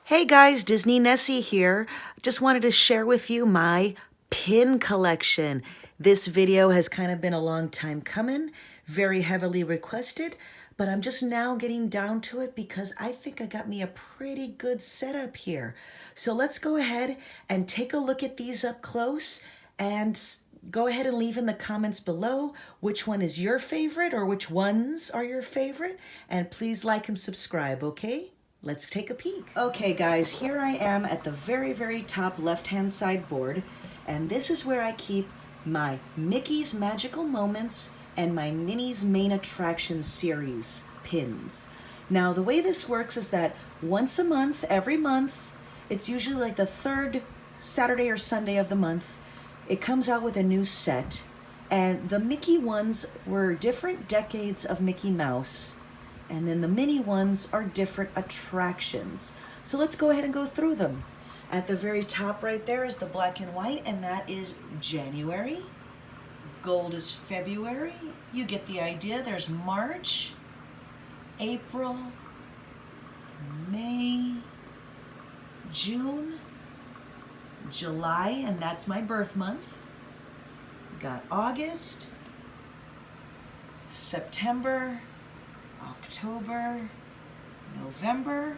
Hey guys, Disney Nessie here. Just wanted to share with you my pin collection. This video has kind of been a long time coming, very heavily requested, but I'm just now getting down to it because I think I got me a pretty good setup here. So let's go ahead and take a look at these up close and go ahead and leave in the comments below which one is your favorite or which ones are your favorite. And please like and subscribe, okay? Let's take a peek. Okay guys, here I am at the very top left-hand side board, and this is where I keep my Mickey's Magical Moments and my Minnie's Main Attraction series pins. Now the way this works is that once a month, every month, it's usually like the third Saturday or Sunday of the month, it comes out with a new set, and the Mickey ones were different decades of Mickey Mouse. And then the mini ones are different attractions. So let's go ahead and go through them. At the very top right there is the black and white, and that is January. Gold is February. You get the idea. There's March, April, May, June, July, and that's my birth month. We got August, September, October, November,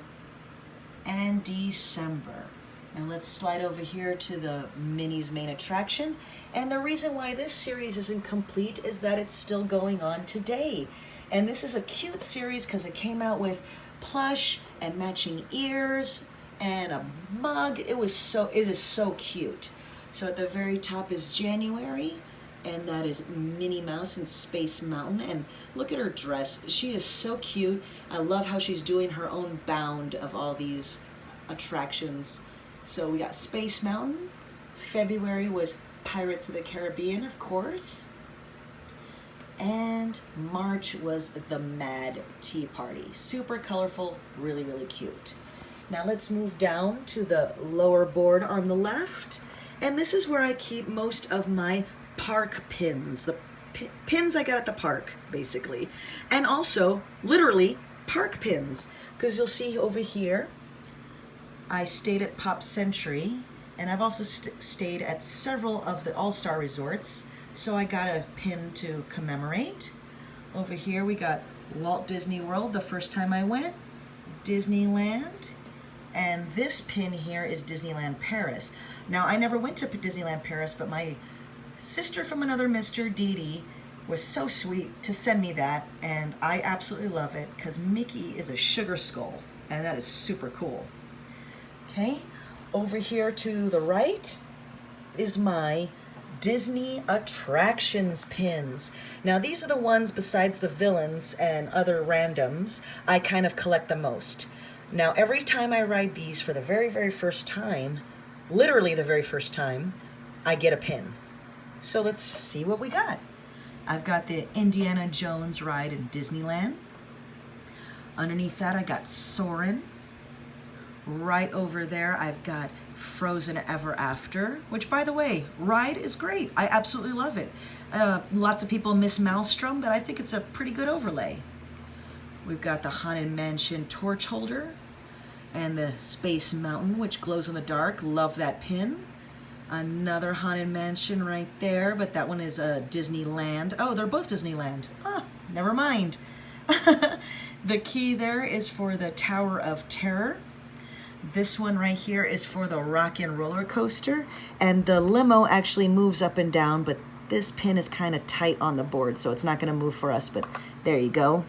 and December. Now let's slide over here to the Minnie's Main Attraction. And the reason why this series isn't complete is that it's still going on today. And this is a cute series because it came out with plush and matching ears and a mug. It is so cute. So at the very top is January, and that is Minnie Mouse and Space Mountain. And look at her dress. She is so cute. I love how she's doing her own bound of all these attractions. So we got Space Mountain. February was Pirates of the Caribbean, of course. And March was the Mad Tea Party. Super colorful, really cute. Now let's move down to the lower board on the left. And this is where I keep most of my park pins, the pins I got at the park, basically. And also, literally, park pins. Because you'll see over here, I stayed at Pop Century, and I've also stayed at several of the All-Star resorts, so I got a pin to commemorate. Over here we got Walt Disney World, the first time I went, Disneyland, and this pin here is Disneyland Paris. Now, I never went to Disneyland Paris, but my sister from another Mr. Dee Dee was so sweet to send me that, and I absolutely love it because Mickey is a sugar skull, and that is super cool. Okay, over here to the right is my Disney Attractions pins. Now these are the ones, besides the villains and other randoms, I kind of collect the most. Now every time I ride these for the very first time, literally the very first time, I get a pin. So let's see what we got. I've got the Indiana Jones ride in Disneyland. Underneath that I got Soarin'. Right over there I've got Frozen Ever After, which, by the way, ride is great. I absolutely love it. Lots of people miss Maelstrom, but I think it's a pretty good overlay. We've got the Haunted Mansion torch holder and the Space Mountain, which glows in the dark. Love that pin. Another Haunted Mansion right there, but that one is a Disneyland. Oh, they're both Disneyland. Ah, never mind. The key there is for the Tower of Terror. This one right here is for the Rockin' Roller Coaster, and the limo actually moves up and down, but this pin is kind of tight on the board, so it's not going to move for us, but there you go.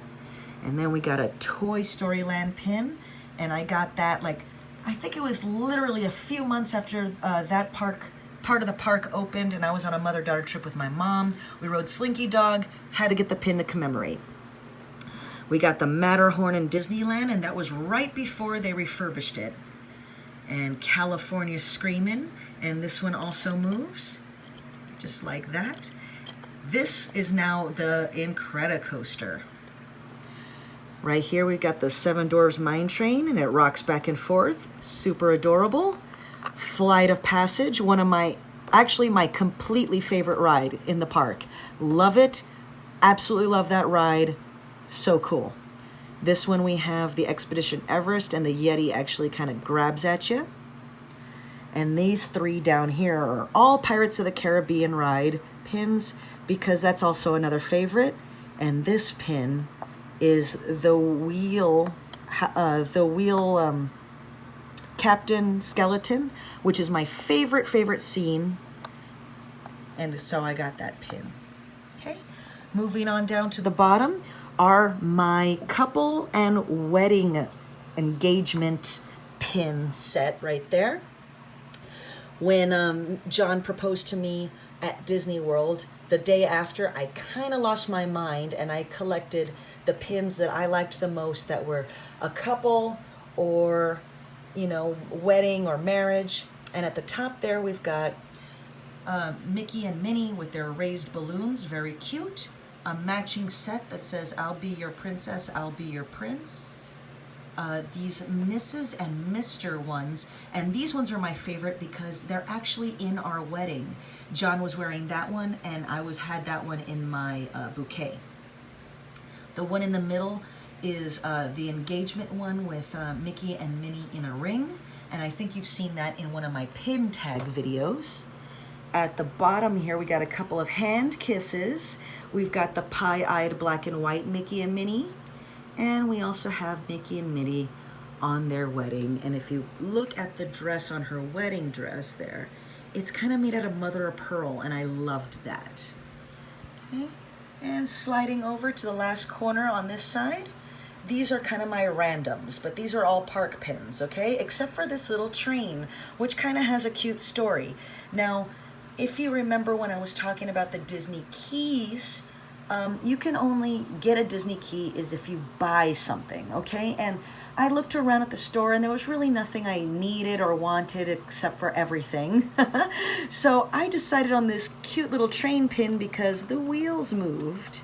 And then we got a Toy Story Land pin, and I got that, like, I think it was literally a few months after that part of the park opened, and I was on a mother-daughter trip with my mom. We rode Slinky Dog, had to get the pin to commemorate. We got the Matterhorn in Disneyland, and that was right before they refurbished it. And California Screamin', and this one also moves, just like that. This is now the Incredicoaster. Right here we got the Seven Dwarfs Mine Train, and it rocks back and forth. Super adorable. Flight of Passage, one of my completely favorite ride in the park. Love it. Absolutely love that ride. So cool. This one we have the Expedition Everest, and the Yeti actually kind of grabs at you. And these three down here are all Pirates of the Caribbean ride pins, because that's also another favorite. And this pin is the wheel Captain Skeleton, which is my favorite scene. And so I got that pin. Okay, moving on down to the bottom are my couple and wedding engagement pin set right there. When John proposed to me at Disney World, the day after, I kind of lost my mind, and I collected the pins that I liked the most that were a couple or, you know, wedding or marriage. And at the top there, we've got Mickey and Minnie with their raised balloons, very cute. A matching set that says, "I'll be your princess, I'll be your prince." These Mrs. and Mr. ones, and these ones are my favorite because they're actually in our wedding. John was wearing that one, and I had that one in my bouquet. The one in the middle is the engagement one with Mickey and Minnie in a ring, and I think you've seen that in one of my pin tag videos. At the bottom here, we got a couple of hand kisses. We've got the pie-eyed black and white Mickey and Minnie. And we also have Mickey and Minnie on their wedding. And if you look at the dress on her wedding dress there, it's kind of made out of mother of pearl, and I loved that. Okay, and sliding over to the last corner on this side, these are kind of my randoms, but these are all park pins, okay? Except for this little train, which kind of has a cute story. Now, if you remember when I was talking about the Disney keys, you can only get a Disney key is if you buy something, okay? And I looked around at the store, and there was really nothing I needed or wanted except for everything. So I decided on this cute little train pin because the wheels moved.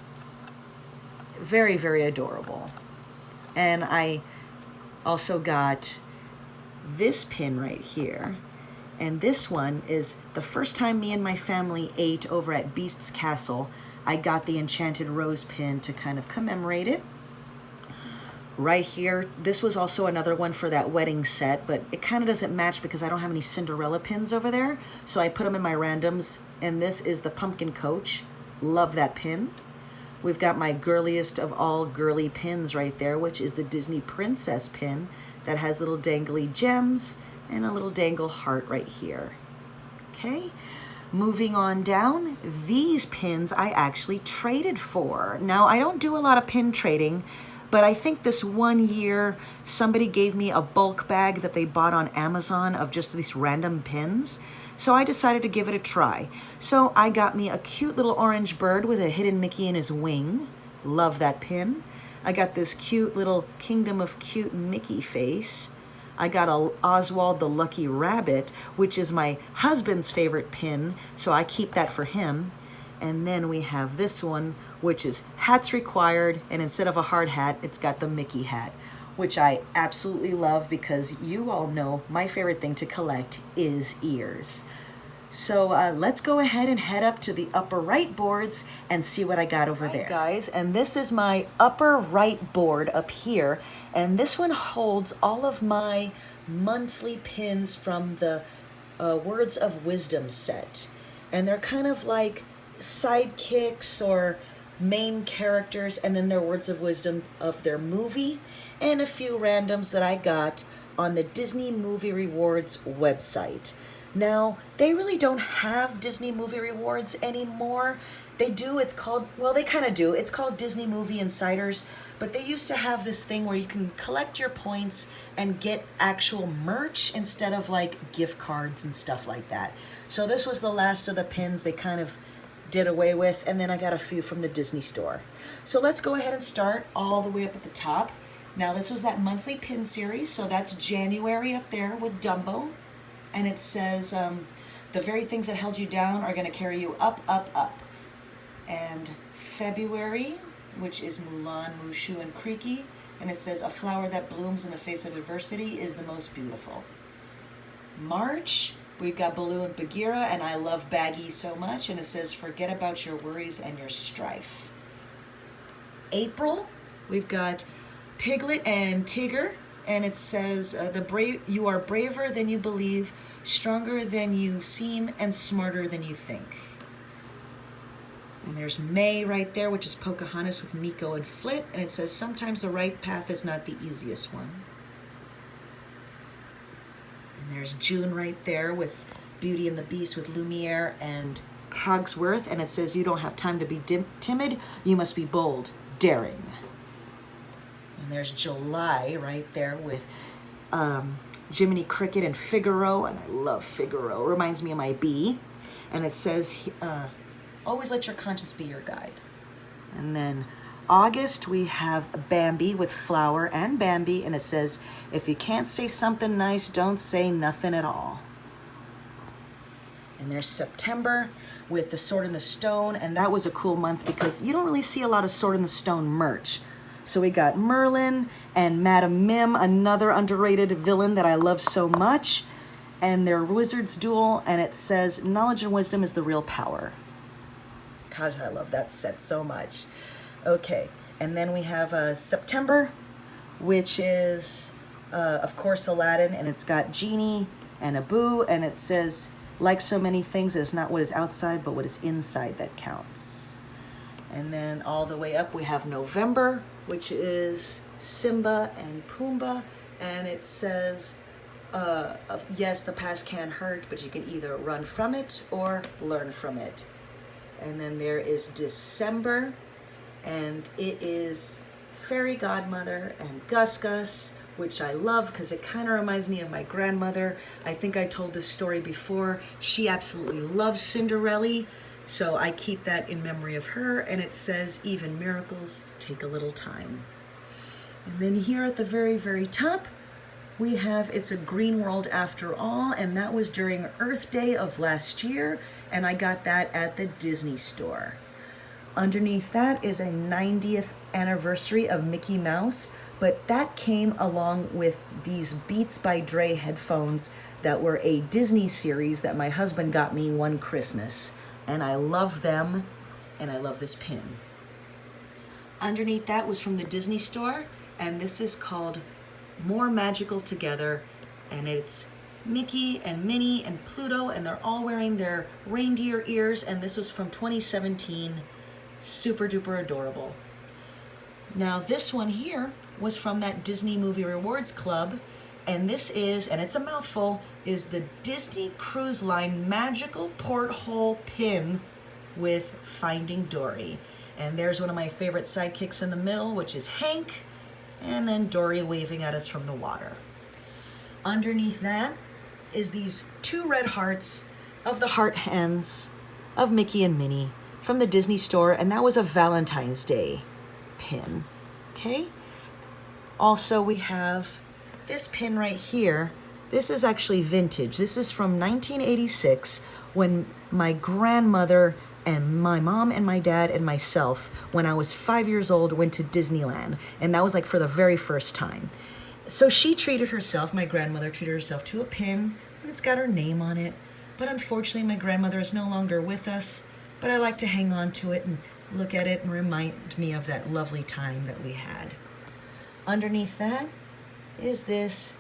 Very adorable. And I also got this pin right here. And this one is the first time me and my family ate over at Beast's Castle. I got the Enchanted Rose pin to kind of commemorate it. Right here, this was also another one for that wedding set, but it kind of doesn't match because I don't have any Cinderella pins over there. So I put them in my randoms, and this is the Pumpkin Coach. Love that pin. We've got my girliest of all girly pins right there, which is the Disney Princess pin that has little dangly gems and a little dangle heart right here. Okay. Moving on down, these pins I actually traded for. Now, I don't do a lot of pin trading, but I think this one year somebody gave me a bulk bag that they bought on Amazon of just these random pins. So I decided to give it a try. So I got me a cute little orange bird with a hidden Mickey in his wing. Love that pin. I got this cute little Kingdom of Cute Mickey face. I got a Oswald the Lucky Rabbit, which is my husband's favorite pin, so I keep that for him. And then we have this one, which is hats required, and instead of a hard hat, it's got the Mickey hat, which I absolutely love because you all know my favorite thing to collect is ears. So let's go ahead and head up to the upper right boards and see what I got over there. Guys, and this is my upper right board up here, and this one holds all of my monthly pins from the Words of Wisdom set. And they're kind of like sidekicks or main characters, and then their words of wisdom of their movie, and a few randoms that I got on the Disney Movie Rewards website. Now, they really don't have Disney Movie Rewards anymore. They do, it's called, well, they kind of do. It's called Disney Movie Insiders, but they used to have this thing where you can collect your points and get actual merch instead of like gift cards and stuff like that. So this was the last of the pins they kind of did away with, and then I got a few from the Disney store. So let's go ahead and start all the way up at the top. Now, this was that monthly pin series, so that's January up there with Dumbo. And it says, the very things that held you down are going to carry you up, up, up. And February, which is Mulan, Mushu, and Creaky. And it says, a flower that blooms in the face of adversity is the most beautiful. March, we've got Baloo and Bagheera, and I love Baggy so much. And it says, forget about your worries and your strife. April, we've got Piglet and Tigger, and it says, you are braver than you believe, stronger than you seem, and smarter than you think. And there's May right there, which is Pocahontas with Miko and Flit, and it says, sometimes the right path is not the easiest one. And there's June right there with Beauty and the Beast with Lumiere and Cogsworth, and it says, you don't have time to be timid, you must be bold, daring. And there's July right there with Jiminy Cricket and Figaro, and I love Figaro. It reminds me of my bee. And it says, always let your conscience be your guide. And then August, we have Bambi with Flower and Bambi, and it says, if you can't say something nice, don't say nothing at all. And there's September with the Sword in the Stone, and that was a cool month because you don't really see a lot of Sword in the Stone merch. So we got Merlin and Madame Mim, another underrated villain that I love so much, and their Wizard's Duel, and it says, knowledge and wisdom is the real power. Gosh, I love that set so much. Okay, and then we have September, which is, of course, Aladdin, and it's got Genie and Abu, and it says, like so many things, it's not what is outside, but what is inside that counts. And then all the way up, we have November, which is Simba and Pumbaa, and it says, yes, the past can hurt, but you can either run from it or learn from it. And then there is December, and it is Fairy Godmother and Gus Gus, which I love because it kind of reminds me of my grandmother. I think I told this story before. She absolutely loves Cinderella, so I keep that in memory of her, and it says, even miracles take a little time. And then here at the very, very top, we have It's a Green World After All, and that was during Earth Day of last year, and I got that at the Disney store. Underneath that is a 90th anniversary of Mickey Mouse, but that came along with these Beats by Dre headphones that were a Disney series that my husband got me one Christmas. And I love them, and I love this pin. Underneath that was from the Disney store, and this is called More Magical Together, and it's Mickey and Minnie and Pluto, and they're all wearing their reindeer ears, and this was from 2017. Super duper adorable. Now this one here was from that Disney Movie Rewards Club, and this is, and it's a mouthful, is the Disney Cruise Line Magical Porthole Pin with Finding Dory. And there's one of my favorite sidekicks in the middle, which is Hank, and then Dory waving at us from the water. Underneath that is these two red hearts of the heart hands of Mickey and Minnie from the Disney store, and that was a Valentine's Day pin, okay? Also, we have this pin right here. This is actually vintage. This is from 1986 when my grandmother and my mom and my dad and myself, when I was 5 years old, went to Disneyland, and that was like for the very first time. So she treated herself, my grandmother treated herself to a pin, and it's got her name on it. But unfortunately, my grandmother is no longer with us, but I like to hang on to it and look at it and remind me of that lovely time that we had. Underneath that is this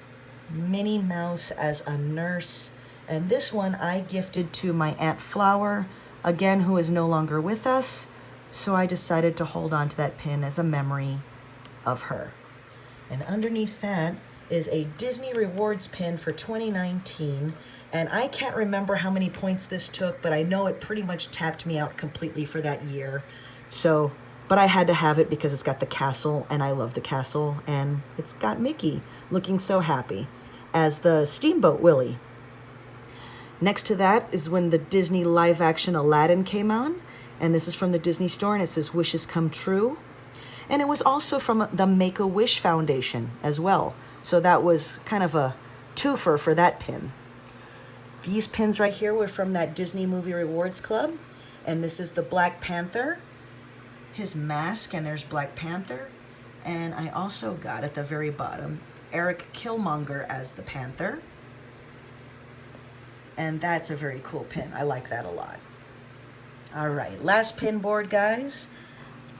Minnie Mouse as a nurse, and this one I gifted to my Aunt Flower, again, who is no longer with us, so I decided to hold on to that pin as a memory of her. And underneath that is a Disney Rewards pin for 2019, and I can't remember how many points this took, but I know it pretty much tapped me out completely for that year. So, but I had to have it because it's got the castle, and I love the castle, and it's got Mickey looking so happy as the Steamboat Willie. Next to that is when the Disney live-action Aladdin came on, and this is from the Disney store, and it says Wishes Come True. And it was also from the Make-A-Wish Foundation as well. So that was kind of a twofer for that pin. These pins right here were from that Disney Movie Rewards Club. And this is the Black Panther, his mask, and there's Black Panther. And I also got at the very bottom, Eric Killmonger as the Panther. And that's a very cool pin. I like that a lot. All right, last pin board, guys.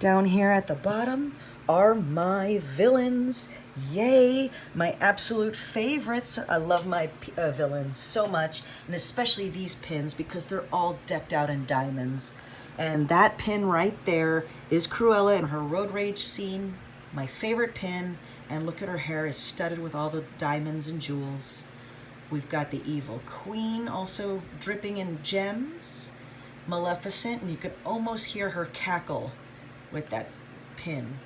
Down here at the bottom, are my villains. Yay, my absolute favorites. I love my villains so much, and especially these pins because they're all decked out in diamonds. And that pin right there is Cruella in her road rage scene, my favorite pin. And look at her hair is studded with all the diamonds and jewels. We've got the evil queen also dripping in gems, Maleficent, and you can almost hear her cackle with that pin.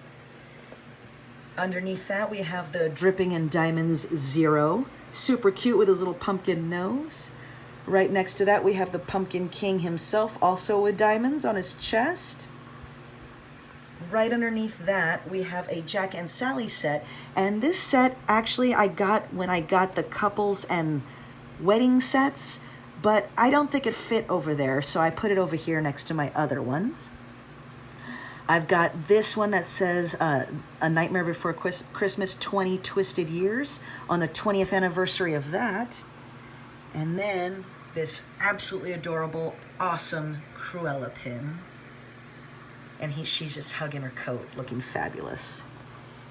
Underneath that, we have the dripping in diamonds Zero, super cute with his little pumpkin nose. Right next to that, we have the Pumpkin King himself, also with diamonds on his chest. Right underneath that, we have a Jack and Sally set. And this set, actually, I got when I got the couples and wedding sets, but I don't think it fit over there, so I put it over here next to my other ones. I've got this one that says A Nightmare Before Christmas, 20 Twisted Years, on the 20th anniversary of that. And then this absolutely adorable, awesome Cruella pin. And she's just hugging her coat, looking fabulous.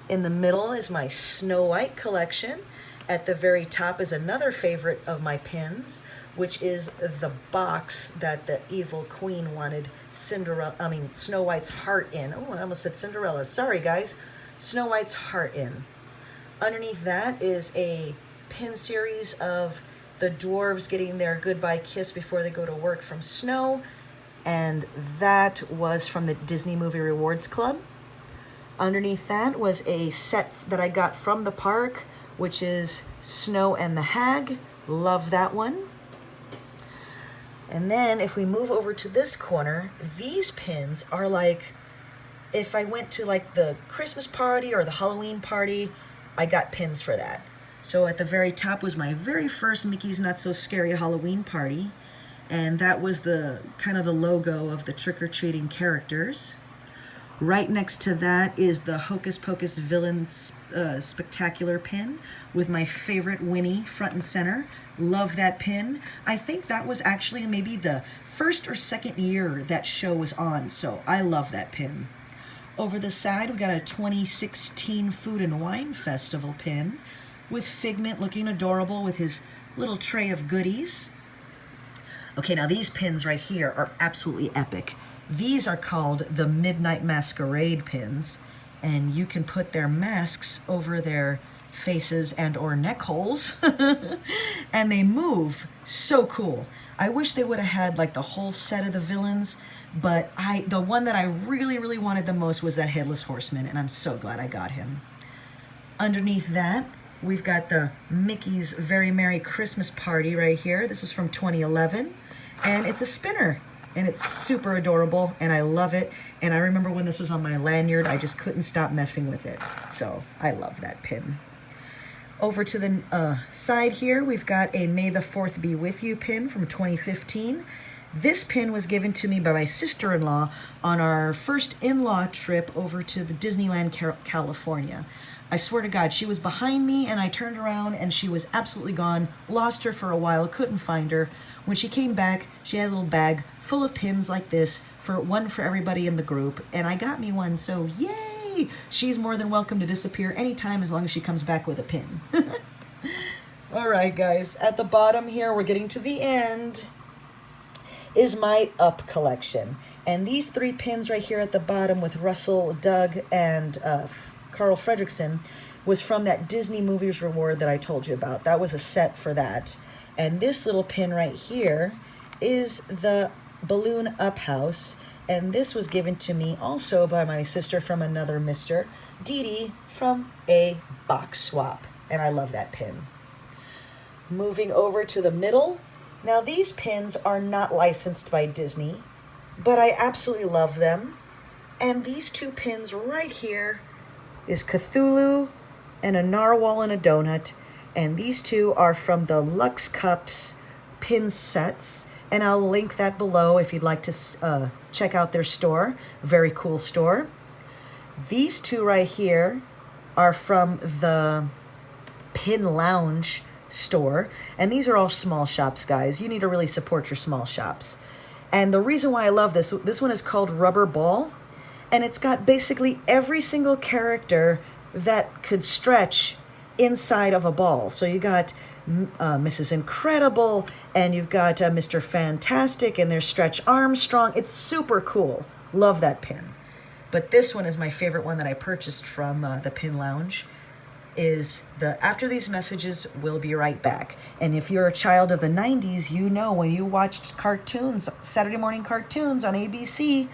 In the middle is my Snow White collection. At the very top is another favorite of my pins, which is the box that the evil queen wanted Snow White's heart in. Oh, I almost said Cinderella. Sorry, guys. Snow White's heart in. Underneath that is a pin series of the dwarves getting their goodbye kiss before they go to work from Snow. And that was from the Disney Movie Rewards Club. Underneath that was a set that I got from the park, which is Snow and the Hag. Love that one. And then if we move over to this corner, these pins are like, if I went to like the Christmas party or the Halloween party, I got pins for that. So at the very top was my very first Mickey's Not So Scary Halloween party. And that was the kind of the logo of the trick-or-treating characters. Right next to that is the Hocus Pocus Villains Spectacular pin with my favorite Winnie front and center. Love that pin. I think that was actually maybe the first or second year that show was on, so I love that pin. Over the side, we got a 2016 Food and Wine Festival pin with Figment looking adorable with his little tray of goodies. Okay, now these pins right here are absolutely epic. These are called the Midnight Masquerade pins, and you can put their masks over their faces and or neck holes, and they move. So cool. I wish they would have had like the whole set of the villains, but the one that I really wanted the most was that Headless Horseman, and I'm so glad I got him. Underneath that, we've got the Mickey's Very Merry Christmas Party right here. This is from 2011, and it's a spinner. And it's super adorable, and I love it. And I remember when this was on my lanyard, I just couldn't stop messing with it. So I love that pin. Over to the side here, we've got a May the 4th Be With You pin from 2015. This pin was given to me by my sister-in-law on our first in-law trip over to the Disneyland, California. I swear to God, she was behind me, and I turned around, and she was absolutely gone. Lost her for a while, couldn't find her. When she came back, she had a little bag full of pins like this, one for everybody in the group, and I got me one, so yay! She's more than welcome to disappear anytime as long as she comes back with a pin. All right, guys, at the bottom here, we're getting to the end, is my Up collection. And these 3 pins right here at the bottom with Russell, Doug, and Carl Fredricksen was from that Disney Movies Reward that I told you about. That was a set for that. And this little pin right here is the Balloon Up House. And this was given to me also by my sister from another Mr. Dee Dee from a box swap. And I love that pin. Moving over to the middle. Now these pins are not licensed by Disney, but I absolutely love them. And these 2 pins right here is Cthulhu and a narwhal and a donut. And these 2 are from the Lux Cups pin sets. And I'll link that below if you'd like to check out their store. Very cool store. These 2 right here are from the Pin Lounge store. And these are all small shops, guys. You need to really support your small shops. And the reason why I love this one is called Rubber Ball. And it's got basically every single character that could stretch inside of a ball. So you got Mrs. Incredible, and you've got Mr. Fantastic, and there's Stretch Armstrong. It's super cool. Love that pin. But this one is my favorite one that I purchased from the Pin Lounge. Is the "After these messages, we'll be right back." And if you're a child of the 90s, you know when you watched cartoons, Saturday morning cartoons on ABC,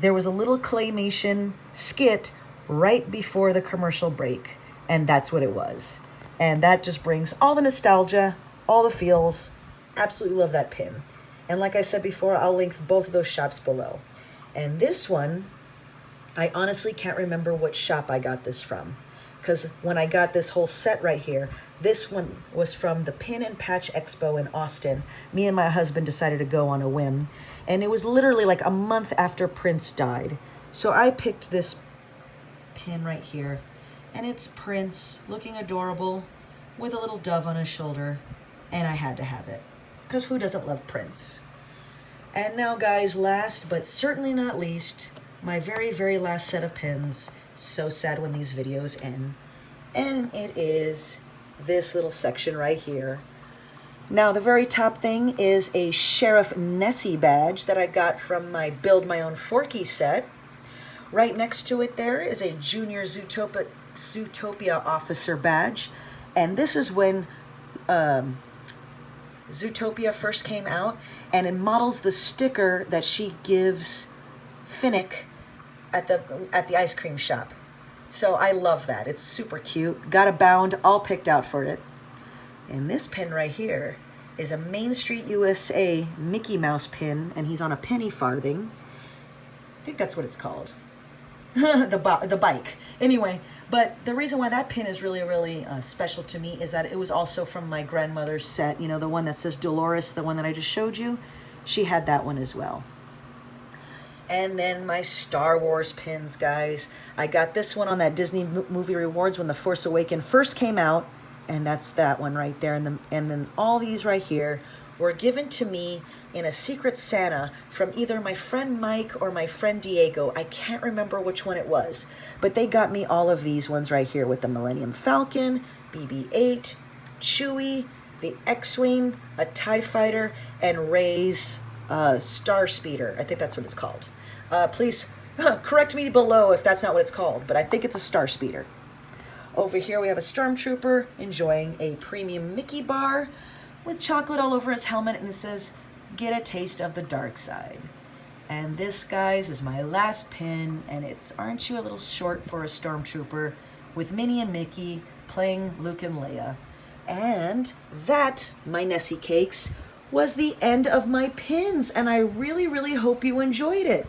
there was a little claymation skit right before the commercial break. And that's what it was. And that just brings all the nostalgia, all the feels. Absolutely love that pin. And like I said before, I'll link both of those shops below. And this one, I honestly can't remember which shop I got this from. Because when I got this whole set right here, this one was from the Pin and Patch Expo in Austin. Me and my husband decided to go on a whim. And it was literally like a month after Prince died. So I picked this pin right here. And it's Prince looking adorable with a little dove on his shoulder. And I had to have it. Because who doesn't love Prince? And now, guys, last but certainly not least, my very, very last set of pins. So sad when these videos end. And it is this little section right here. Now, the very top thing is a Sheriff Nessie badge that I got from my Build My Own Forky set. Right next to it there is a Junior Zootopia Officer badge. And this is when Zootopia first came out, and it models the sticker that she gives Finnick at the ice cream shop. So I love that. It's super cute. Got a bound all picked out for it. And this pin right here is a Main Street USA Mickey Mouse pin, and he's on a penny farthing. I think that's what it's called. the bike. Anyway, but the reason why that pin is really, really special to me is that it was also from my grandmother's set. You know, the one that says Dolores, the one that I just showed you. She had that one as well. And then my Star Wars pins, guys. I got this one on that Disney Movie Rewards when The Force Awakens first came out. And that's that one right there. And then all these right here were given to me in a Secret Santa from either my friend Mike or my friend Diego. I can't remember which one it was. But they got me all of these ones right here with the Millennium Falcon, BB-8, Chewie, the X-Wing, a TIE Fighter, and Rey's Star Speeder. I think that's what it's called. Please correct me below if that's not what it's called, but I think it's a Star Speeder. Over here we have a Stormtrooper enjoying a premium Mickey bar with chocolate all over his helmet, and it says, "Get a taste of the dark side." And this, guys, is my last pin, and it's "Aren't you a little short for a Stormtrooper?" with Minnie and Mickey playing Luke and Leia. And that, my Nessie cakes, was the end of my pins, and I really, really hope you enjoyed it.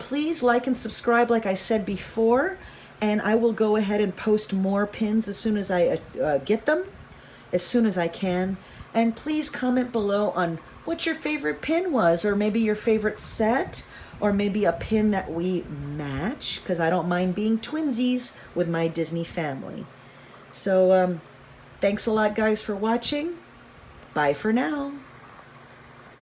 Please like and subscribe like I said before, and I will go ahead and post more pins as soon as I get them, as soon as I can. And please comment below on what your favorite pin was, or maybe your favorite set, or maybe a pin that we match, because I don't mind being twinsies with my Disney family. So thanks a lot, guys, for watching. Bye for now.